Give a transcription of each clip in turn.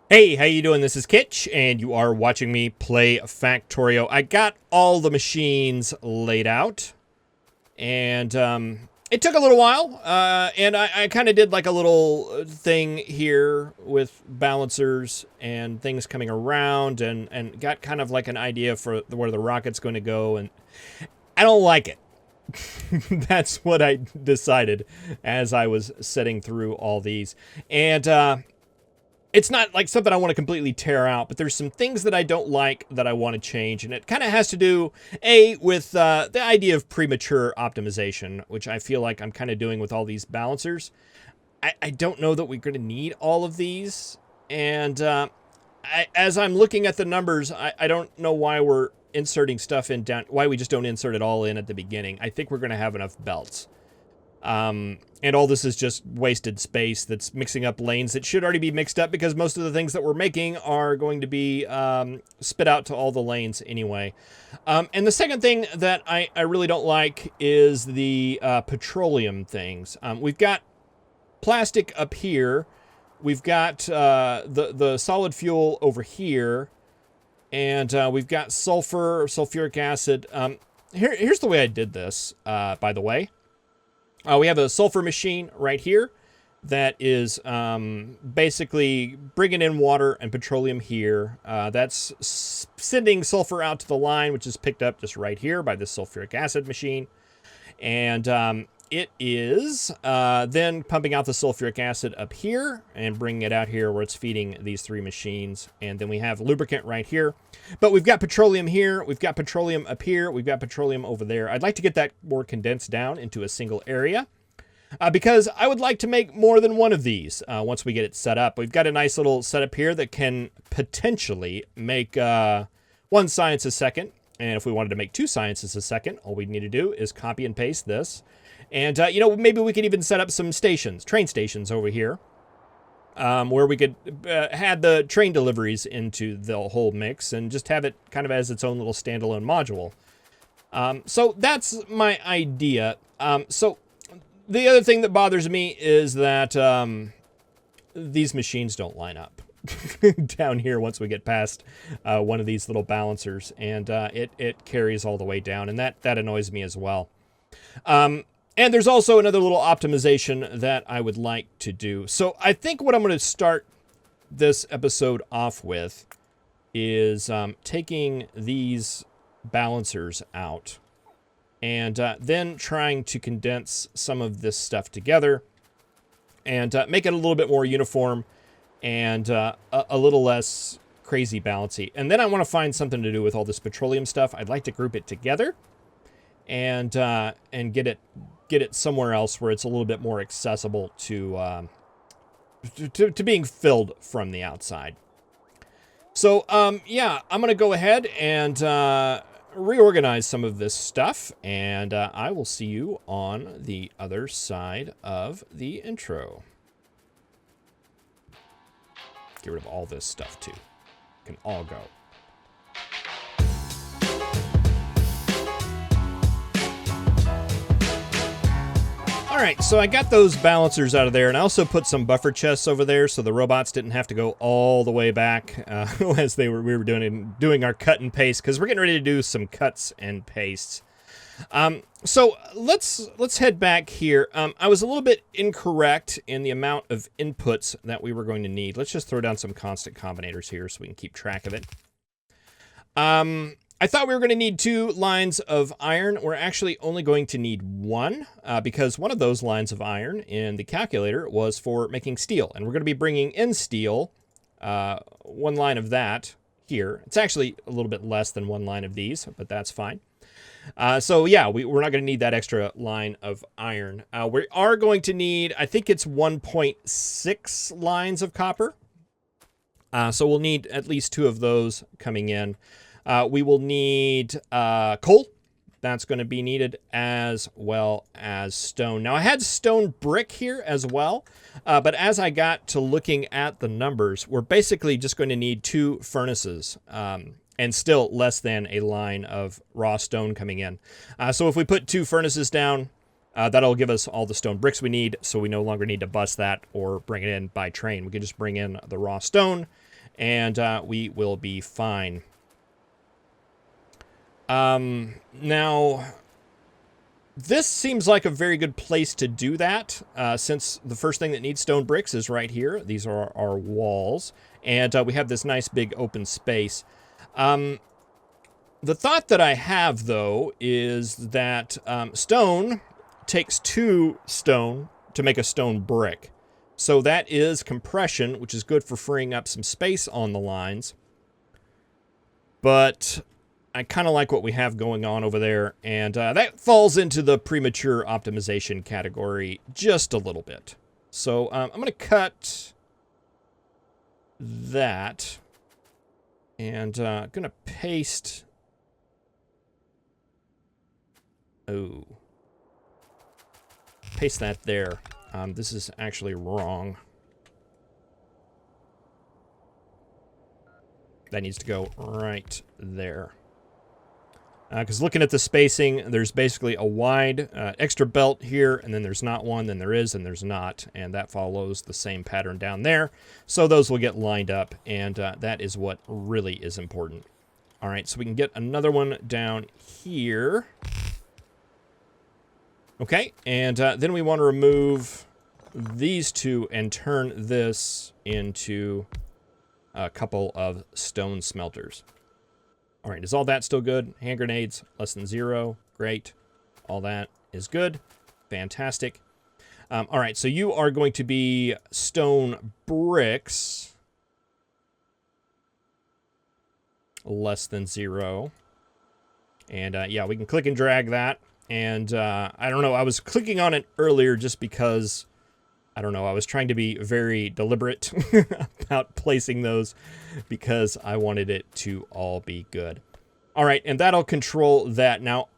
Hey, how you doing? This is Kitch, and you are watching me play Factorio. I got all the machines laid out, and it took a little while, and I kind of did like a little thing here with balancers and things coming around, and got kind of like an idea for where the rocket's going to go, and I don't like it. That's what I decided as I was setting through all these, and it's not like something I want to completely tear out, but there's some things that I don't like that I want to change. And it kind of has to do, with the idea of premature optimization, which I feel like I'm kind of doing with all these balancers. I don't know that we're going to need all of these. And as I'm looking at the numbers, I don't know why we're inserting stuff in down, why we just don't insert it all in at the beginning. I think we're going to have enough belts. And all this is just wasted space that's mixing up lanes that should already be mixed up because most of the things that we're making are going to be spit out to all the lanes anyway. And the second thing that I really don't like is the petroleum things. We've got plastic up here. We've got the solid fuel over here. And we've got sulfuric acid. Here's the way I did this, by the way. We have a sulfur machine right here that is basically bringing in water and petroleum here. That's sending sulfur out to the line, which is picked up just right here by this sulfuric acid machine. And it is then pumping out the sulfuric acid up here and bringing it out here where it's feeding these three machines. And then we have lubricant right here. But we've got petroleum here. We've got petroleum up here. We've got petroleum over there. I'd like to get that more condensed down into a single area. Because I would like to make more than one of these once we get it set up. We've got a nice little setup here that can potentially make 1 science a second. And if we wanted to make 2 sciences a second, all we need to do is copy and paste this. And, maybe we could even set up some stations, train stations over here, where we could add the train deliveries into the whole mix and just have it kind of as its own little standalone module. So that's my idea. So the other thing that bothers me is that these machines don't line up down here once we get past one of these little balancers, and it carries all the way down, and that annoys me as well. And there's also another little optimization that I would like to do. So I think what I'm going to start this episode off with is taking these balancers out and then trying to condense some of this stuff together and make it a little bit more uniform and a little less crazy balancy. And then I want to find something to do with all this petroleum stuff. I'd like to group it together and get it somewhere else where it's a little bit more accessible to being filled from the outside. So, yeah, I'm going to go ahead and reorganize some of this stuff, and I will see you on the other side of the intro. Get rid of all this stuff, too. It can all go. All right, so I got those balancers out of there, and I also put some buffer chests over there so the robots didn't have to go all the way back as we were doing our cut and paste, because we're getting ready to do some cuts and pastes. So let's head back here. I was a little bit incorrect in the amount of inputs that we were going to need. Let's just throw down some constant combinators here so we can keep track of it. I thought we were going to need 2 lines of iron. We're actually only going to need 1 because one of those lines of iron in the calculator was for making steel. And we're going to be bringing in steel, 1 line of that here. It's actually a little bit less than 1 line of these, but that's fine. So yeah, we're not going to need that extra line of iron. We are going to need, I think it's 1.6 lines of copper. So we'll need at least 2 of those coming in. We will need coal. That's going to be needed, as well as stone. Now, I had stone brick here as well, but as I got to looking at the numbers, we're basically just going to need 2 furnaces, and still less than a line of raw stone coming in. So if we put 2 furnaces down, that'll give us all the stone bricks we need, so we no longer need to bust that or bring it in by train. We can just bring in the raw stone and we will be fine. Now, this seems like a very good place to do that, since the first thing that needs stone bricks is right here. These are our walls, and we have this nice big open space. The thought that I have, though, is that stone takes 2 stone to make a stone brick. So that is compression, which is good for freeing up some space on the lines. But I kind of like what we have going on over there, and that falls into the premature optimization category just a little bit. So I'm going to cut that, and I'm going to paste... Oh. Paste that there. This is actually wrong. That needs to go right there. Because looking at the spacing, there's basically a wide extra belt here, and then there's not one, then there is, and there's not. And that follows the same pattern down there. So those will get lined up, and that is what really is important. All right, so we can get another one down here. Okay, and then we want to remove these 2 and turn this into a couple of stone smelters. All right, is all that still good? Hand grenades, less than 0. Great. All that is good. Fantastic. All right, so you are going to be stone bricks. Less than 0. And yeah, we can click and drag that. And I don't know, I was clicking on it earlier just because, I don't know, I was trying to be very deliberate about placing those because I wanted it to all be good. All right, and that'll control that. Now,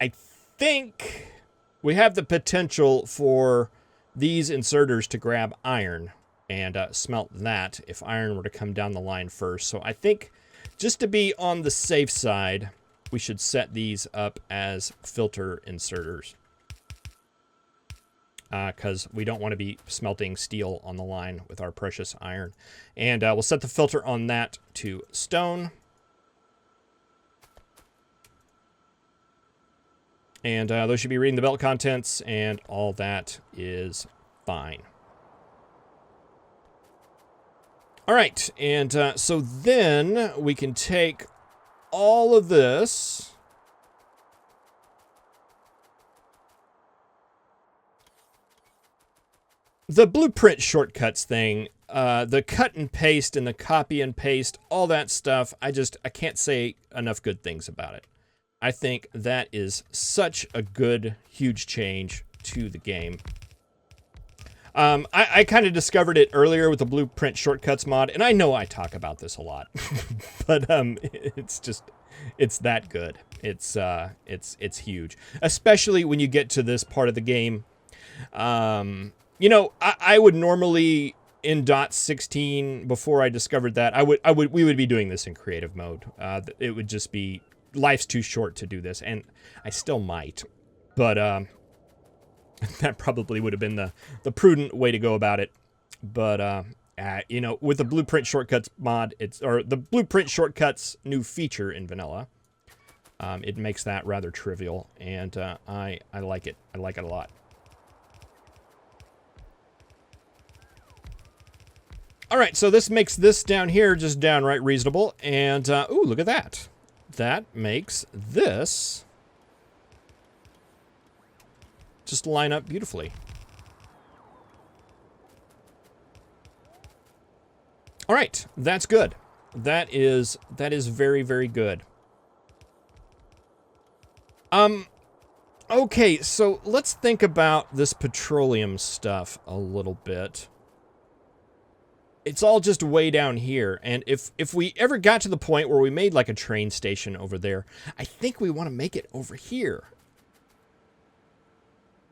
I think we have the potential for these inserters to grab iron and smelt that if iron were to come down the line first. So I think just to be on the safe side, we should set these up as filter inserters. Because we don't want to be smelting steel on the line with our precious iron. And we'll set the filter on that to stone. And those should be reading the belt contents, and all that is fine. All right, and so then we can take all of this, the blueprint shortcuts thing, the cut and paste and the copy and paste, all that stuff, I can't say enough good things about it. I think that is such a good, huge change to the game. I kind of discovered it earlier with the Blueprint Shortcuts mod, and I know I talk about this a lot, but it's that good. It's huge, especially when you get to this part of the game. You know, I would normally in .16 before I discovered that we would be doing this in creative mode. It would just be life's too short to do this, and I still might, but that probably would have been the prudent way to go about it. But you know, with the Blueprint Shortcuts mod, or the Blueprint Shortcuts new feature in vanilla, it makes that rather trivial, and I like it. I like it a lot. All right, so this makes this down here just downright reasonable, and ooh, look at that. That makes this just line up beautifully. All right, that's good. That is very, very good. Okay, so let's think about this petroleum stuff a little bit. It's all just way down here, and if we ever got to the point where we made like a train station over there, I think we want to make it over here.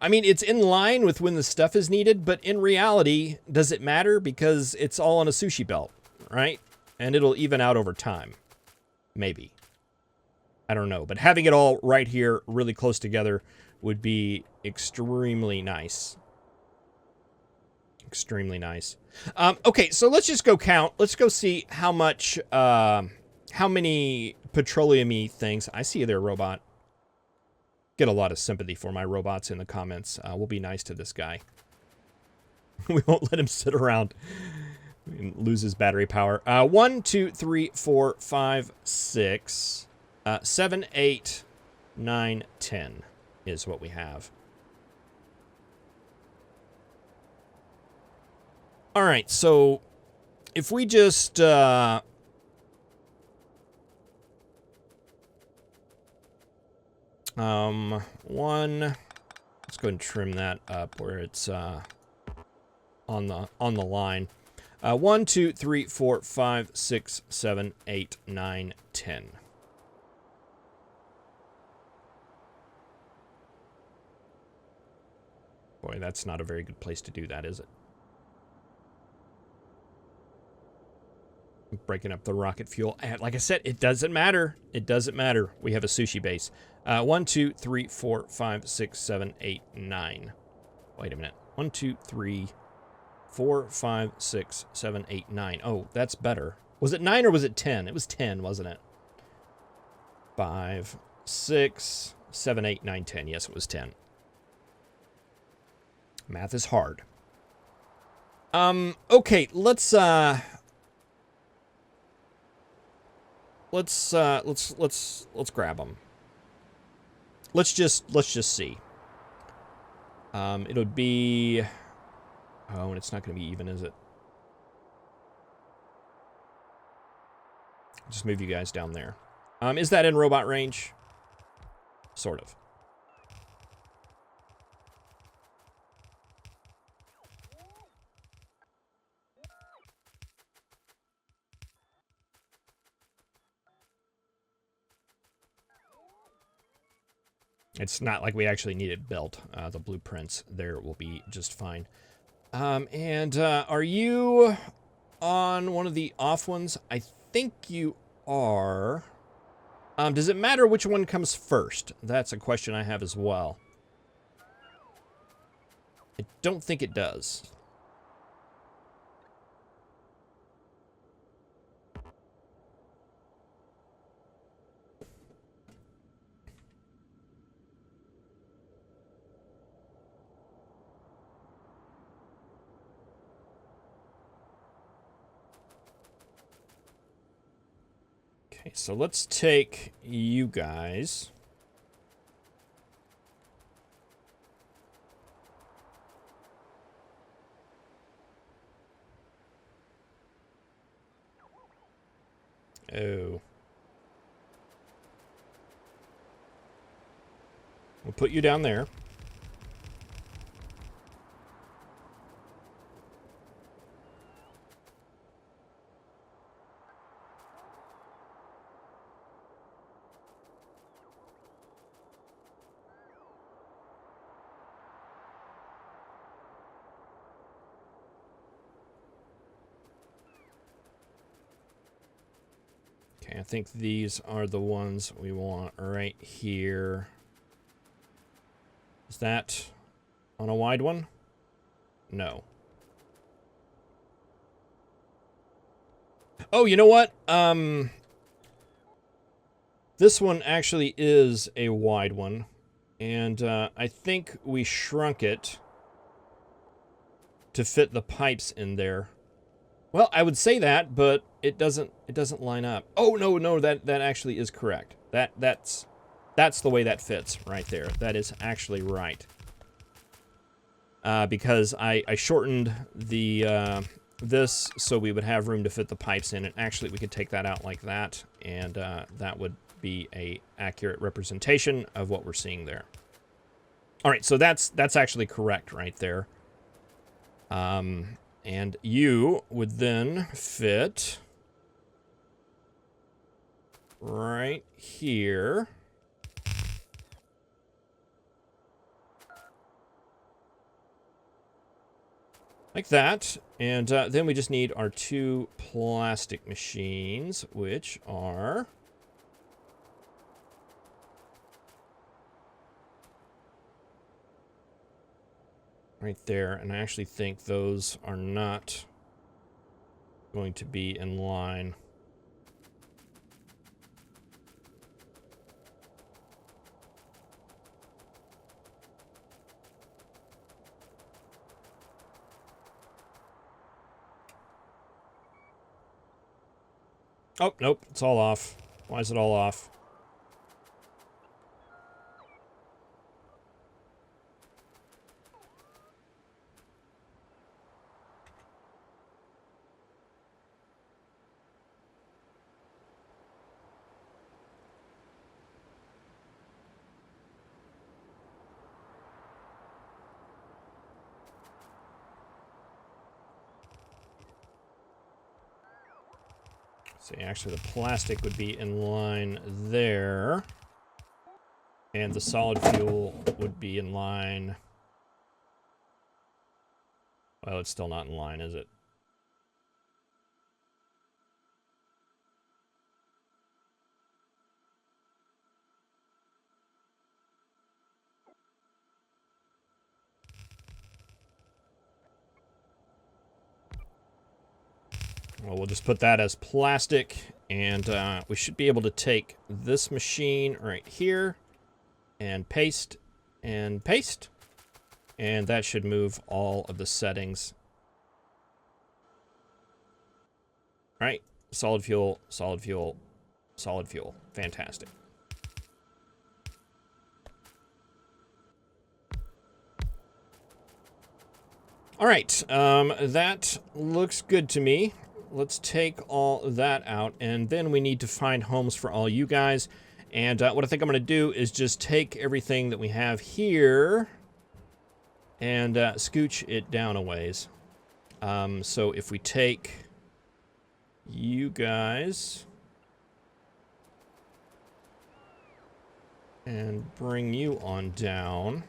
I mean, it's in line with when the stuff is needed, but in reality, does it matter? Because it's all on a sushi belt, right? And it'll even out over time. Maybe. I don't know. But having it all right here, really close together, would be extremely nice. Extremely nice. Okay, so let's just go count. Let's go see how much, how many petroleum-y things. I see you there, robot. Get a lot of sympathy for my robots in the comments. We'll be nice to this guy. We won't let him sit around and lose his battery power. 1, 2, 3, 4, 5, 6, 7, 8, 9, 10 is what we have. All right, so if we just let's go ahead and trim that up where it's on the line. 1, 2, 3, 4, 5, 6, 7, 8, 9, 10. Boy, that's not a very good place to do that, is it? Breaking up the rocket fuel. And like I said, it doesn't matter. It doesn't matter. We have a sushi base. 1, 2, 3, 4, 5, 6, 7, 8, 9. Wait a minute. 1, 2, 3, 4, 5, 6, 7, 8, 9. Oh, that's better. Was it 9 or was it 10? It was 10, wasn't it? 5, 6, 7, 8, 9, 10. Yes, it was 10. Math is hard. Okay, let's grab them. Let's just see. It'll be, oh, and it's not going to be even, is it? Just move you guys down there. Is that in robot range? Sort of. It's not like we actually need it built. The blueprints there will be just fine. Are you on one of the off ones? I think you are. Does it matter which one comes first? That's a question I have as well. I don't think it does. Okay, so let's take you guys. Oh. We'll put you down there. Okay, I think these are the ones we want right here. Is that on a wide one? No. Oh, you know what? This one actually is a wide one. And I think we shrunk it to fit the pipes in there. Well, I would say that, but it doesn't line up. Oh, no, that actually is correct. That's the way that fits right there. That is actually right. Because I shortened the this so we would have room to fit the pipes in, and actually we could take that out like that, and that would be a accurate representation of what we're seeing there. All right, so that's actually correct right there. And you would then fit right here. Like that. And then we just need our 2 plastic machines, which are... right there, and I actually think those are not going to be in line. Oh, nope, it's all off. Why is it all off? See, actually the plastic would be in line there. And the solid fuel would be in line. Well, it's still not in line, is it? Well, we'll just put that as plastic, and we should be able to take this machine right here and paste, and that should move all of the settings. All right, solid fuel, solid fuel, solid fuel. Fantastic. All right, that looks good to me. Let's take all that out, and then we need to find homes for all you guys. And what I think I'm going to do is just take everything that we have here and scooch it down a ways. So if we take you guys and bring you on down.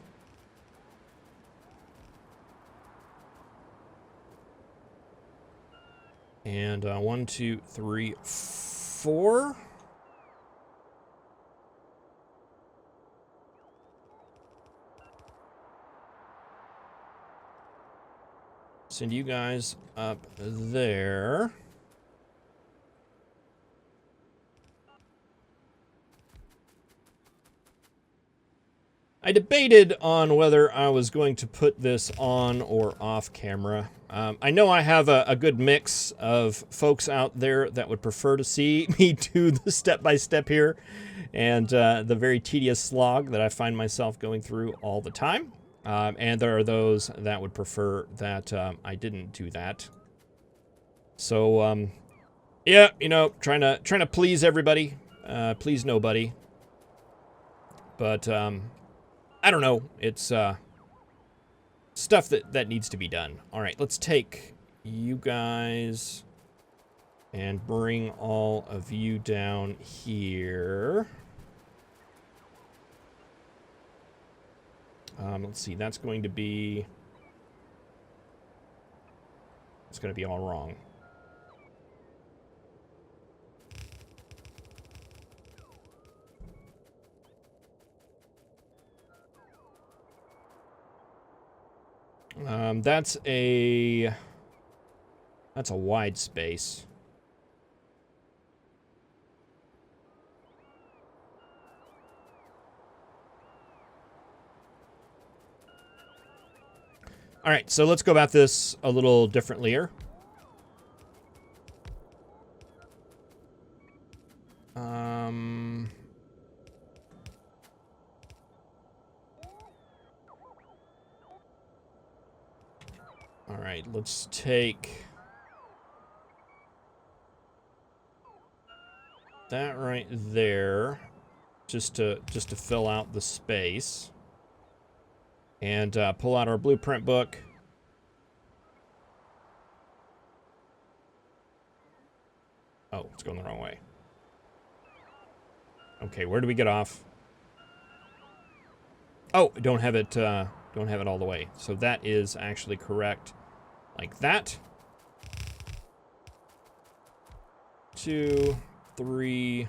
And 1, 2, 3, 4. Send you guys up there. I debated on whether I was going to put this on or off camera. I know I have a good mix of folks out there that would prefer to see me do the step-by-step here and the very tedious slog that I find myself going through all the time. And there are those that would prefer that I didn't do that. So, yeah, you know, trying to please everybody, please nobody. But I don't know. It's stuff that needs to be done. All right, let's take you guys and bring all of you down here. Let's see. That's going to be... It's going to be all wrong. That's a wide space. All right, so let's go about this a little differently here. All right, let's take that right there, just to fill out the space, and pull out our blueprint book. Oh, it's going the wrong way. Okay, where do we get off? Oh, don't have it all the way. So that is actually correct. Like that. 2, 3,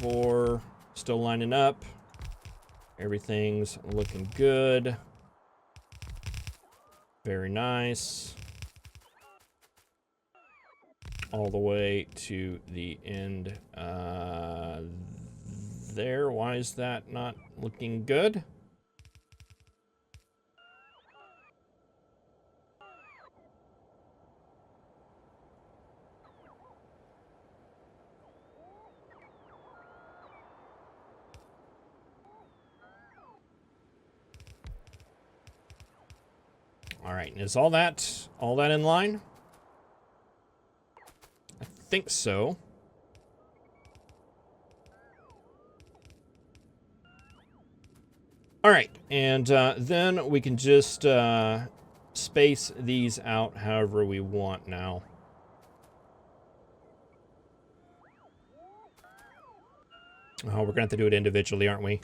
4. Still lining up. Everything's looking good. Very nice. All the way to the end there. Why is that not looking good? All right, is all that in line? I think so. All right, and then we can just space these out however we want now. Oh, we're gonna have to do it individually, aren't we?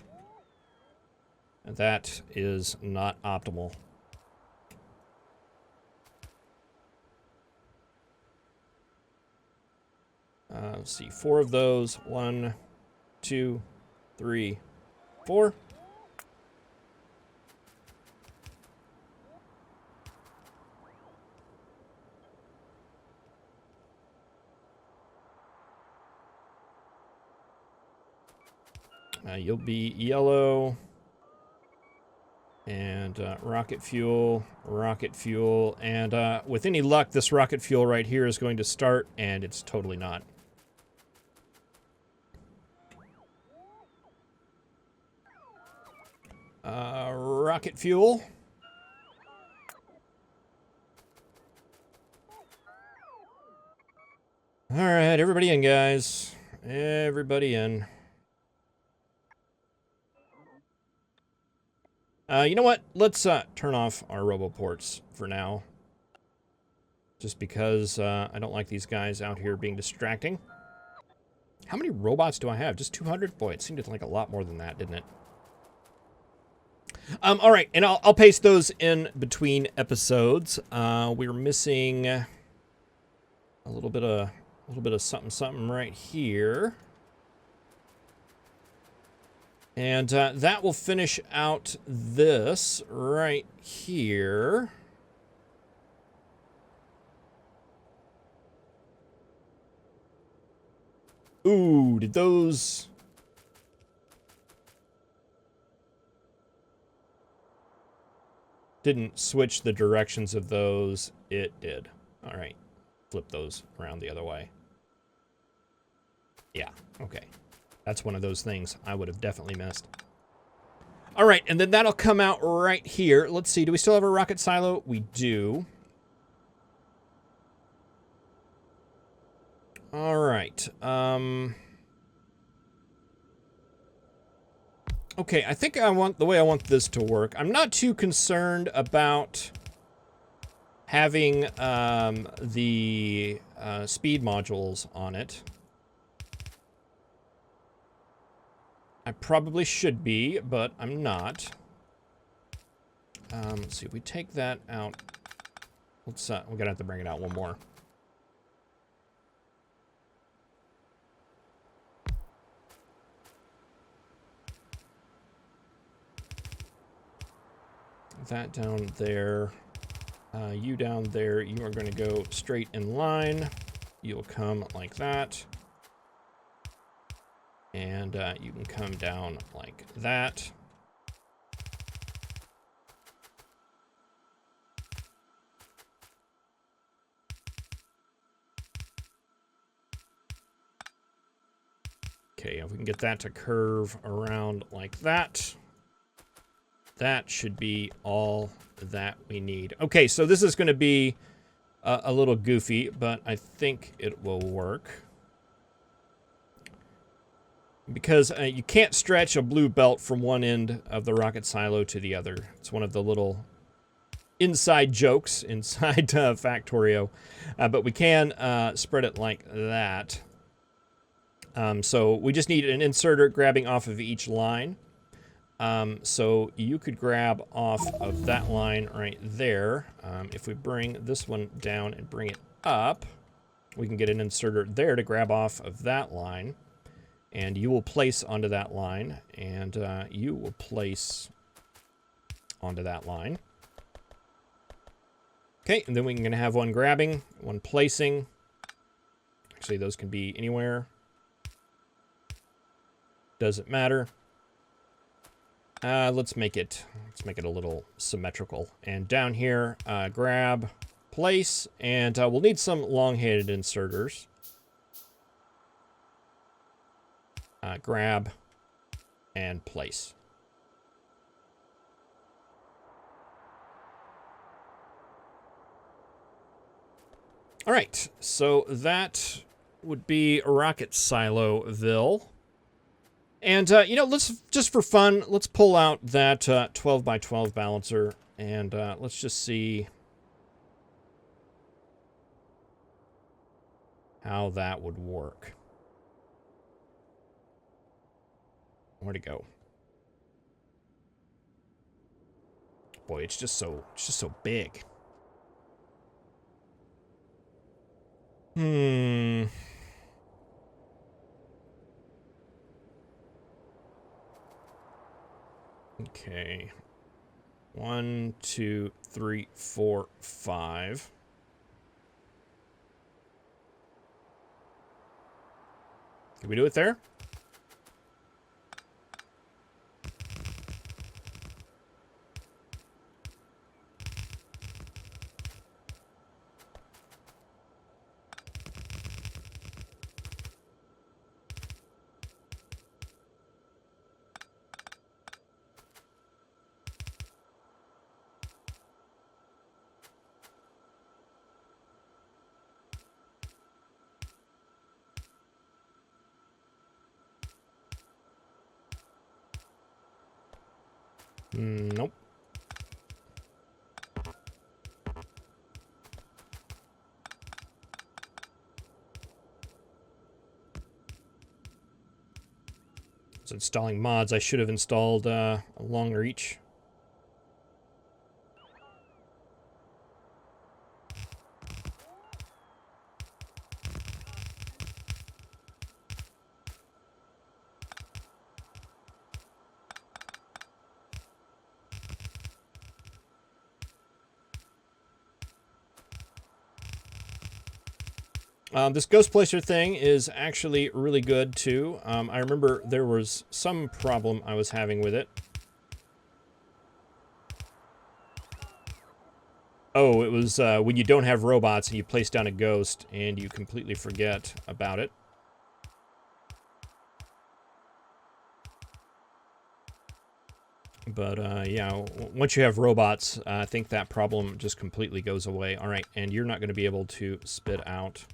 That is not optimal. Let's see, 4 of those. 1, 2, 3, 4. You'll be yellow. And rocket fuel, and with any luck, this rocket fuel right here is going to start, and it's totally not. Rocket fuel. All right, everybody in, guys. Everybody in. You know what? Let's turn off our roboports for now. Just because I don't like these guys out here being distracting. How many robots do I have? Just 200? Boy, it seemed like a lot more than that, didn't it? All right, and I'll paste those in between episodes. We're missing a little bit of something right here. And that will finish out this right here. Ooh, did those... Didn't switch the directions of those. It did. All right. Flip those around the other way. Yeah, okay. That's one of those things I would have definitely missed. All right, and then that'll come out right here. Let's see, do we still have a rocket silo? We do. All right. Okay, I think the way I want this to work. I'm not too concerned about having the speed modules on it. I probably should be, but I'm not. Let's see, if we take that out, let's, we're gonna have to bring it out one more. That down there, you down there, you are gonna go straight in line. You'll come like that. And you can come down like that. Okay, if we can get that to curve around like that, that should be all that we need. Okay, so this is going to be a little goofy, but I think it will work. Because you can't stretch a blue belt from one end of the rocket silo to the other. It's one of the little inside jokes inside Factorio. But we can spread it like that. So we just need an inserter grabbing off of each line. So you could grab off of that line right there. If we bring this one down and bring it up, we can get an inserter there to grab off of that line. And you will place onto that line, and you will place onto that line. Okay, and then we're going to have one grabbing, one placing. Actually, those can be anywhere. Doesn't matter. Let's make it a little symmetrical. And down here, grab, place, and we'll need some long-headed inserters. Grab, and place. All right, so that would be Rocket Siloville. And, you know, let's, just for fun, let's pull out that 12 by 12 balancer, and let's just see how that would work. Where'd it go? Boy, it's just so big. Okay. 1, 2, 3, 4, 5. Can we do it there? Nope. So installing mods, I should have installed a long reach. This Ghost Placer thing is actually really good, too. I remember there was some problem I was having with it. Oh, it was when you don't have robots and you place down a ghost and you completely forget about it. But, yeah, once you have robots, I think that problem just completely goes away. All right, and you're not going to be able to spit out...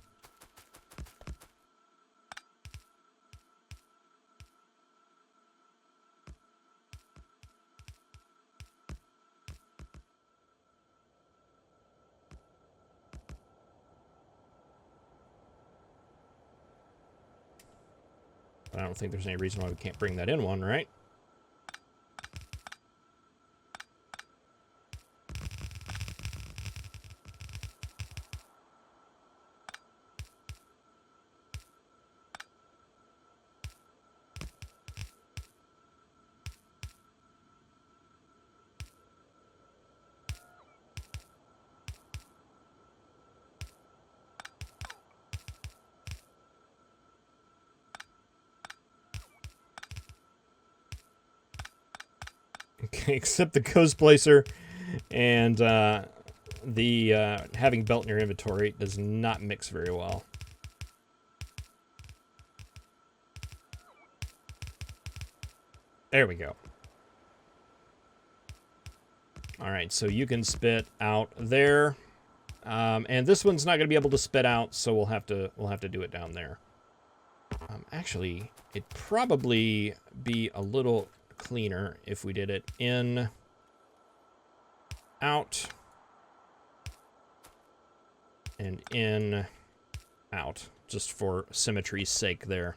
I don't think there's any reason why we can't bring that in one, right? Okay, except the Ghost Placer and the having belt in your inventory does not mix very well. There we go. All right, so you can spit out there, and this one's not going to be able to spit out, so we'll have to do it down there. Actually, it'd probably be a little cleaner if we did it in, out, and in, out, just for symmetry's sake there.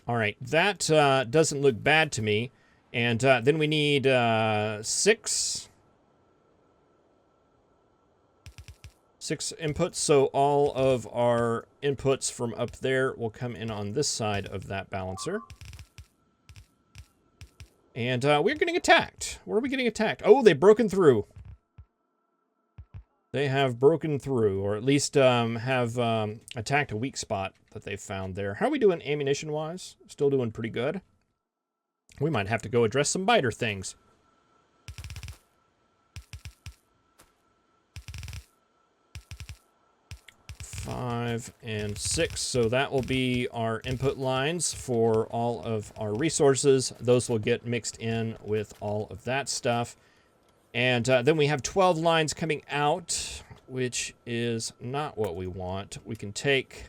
All right, that doesn't look bad to me. And then we need 6 inputs, so all of our inputs from up there will come in on this side of that balancer. And we're getting attacked. Where are we getting attacked? Oh, they've broken through. They have broken through, or at least have attacked a weak spot that they found there. How are we doing ammunition-wise? Still doing pretty good. We might have to go address some biter things. Five and 6, so that will be our input lines for all of our resources. Those will get mixed in with all of that stuff. And then we have 12 lines coming out, which is not what we want. We can take...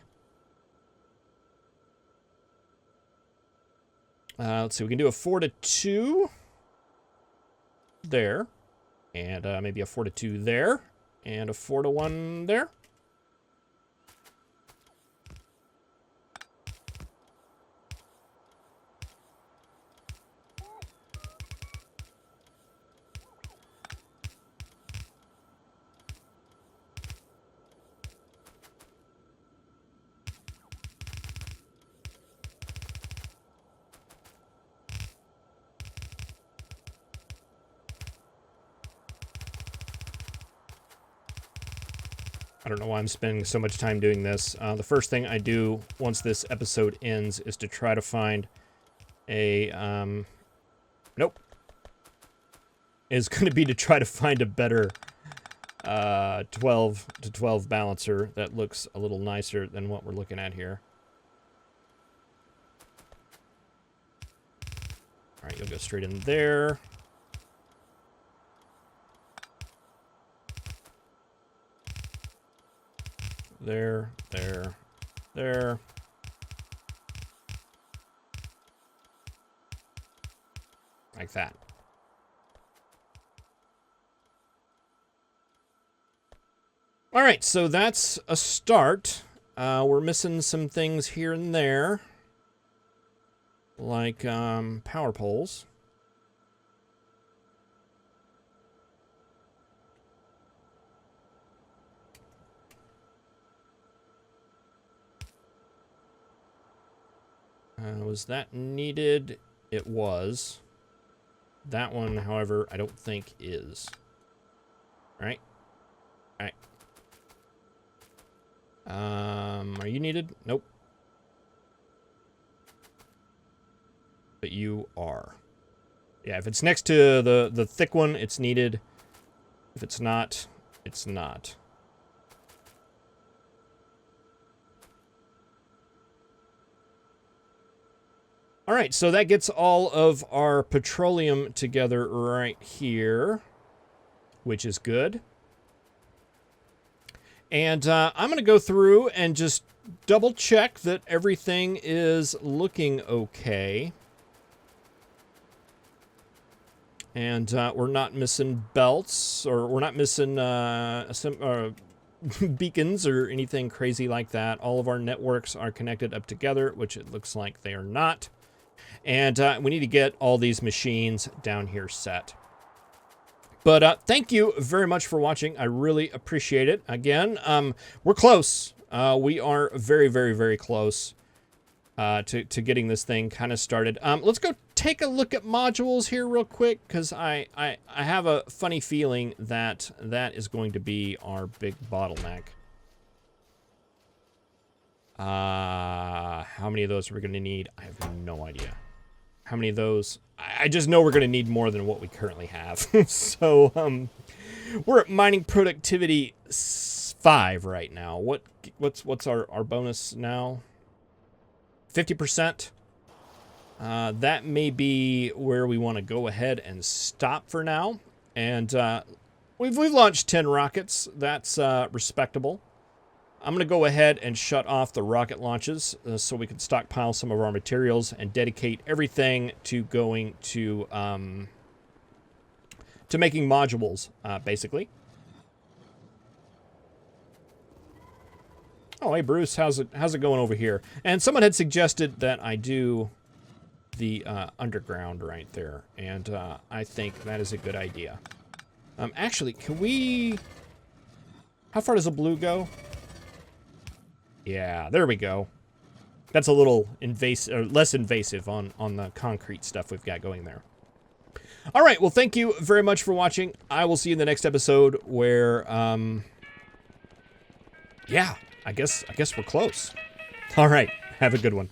let's see, we can do a 4 to 2 there. And maybe a 4 to 2 there. And a 4 to 1 there. I don't know why I'm spending so much time doing this. The first thing I do once this episode ends is to try to find a, nope. Is going to be to try to find a better 12 to 12 balancer that looks a little nicer than what we're looking at here. All right, you'll go straight in there. There, there, there. Like that. All right, so that's a start. We're missing some things here and there, like power poles. Was that needed? It was. That one, however, I don't think is. Right? Alright. Are you needed? Nope. But you are. Yeah, if it's next to the thick one, it's needed. If it's not, it's not. All right, so that gets all of our petroleum together right here, which is good. And I'm going to go through and just double check that everything is looking okay. And we're not missing belts, or we're not missing beacons or anything crazy like that. All of our networks are connected up together, which it looks like they are not. And we need to get all these machines down here set. But thank you very much for watching. I really appreciate it. Again, we're close. We are very, very, very close to getting this thing kind of started. Let's go take a look at modules here real quick, because I have a funny feeling that that is going to be our big bottleneck. How many of those are we going to need? I have no idea. How many of those? I just know we're going to need more than what we currently have. So, we're at mining productivity 5 right now. What's our bonus now? 50%. That may be where we want to go ahead and stop for now. And we've launched 10 rockets. That's respectable. I'm going to go ahead and shut off the rocket launches so we can stockpile some of our materials and dedicate everything to going to making modules, basically. Oh, hey, Bruce, how's it going over here? And someone had suggested that I do the underground right there, and I think that is a good idea. Actually, can we... How far does a blue go? Yeah, there we go. That's a little invasive, or less invasive on the concrete stuff we've got going there. All right, well, thank you very much for watching. I will see you in the next episode where, yeah, I guess we're close. All right, have a good one.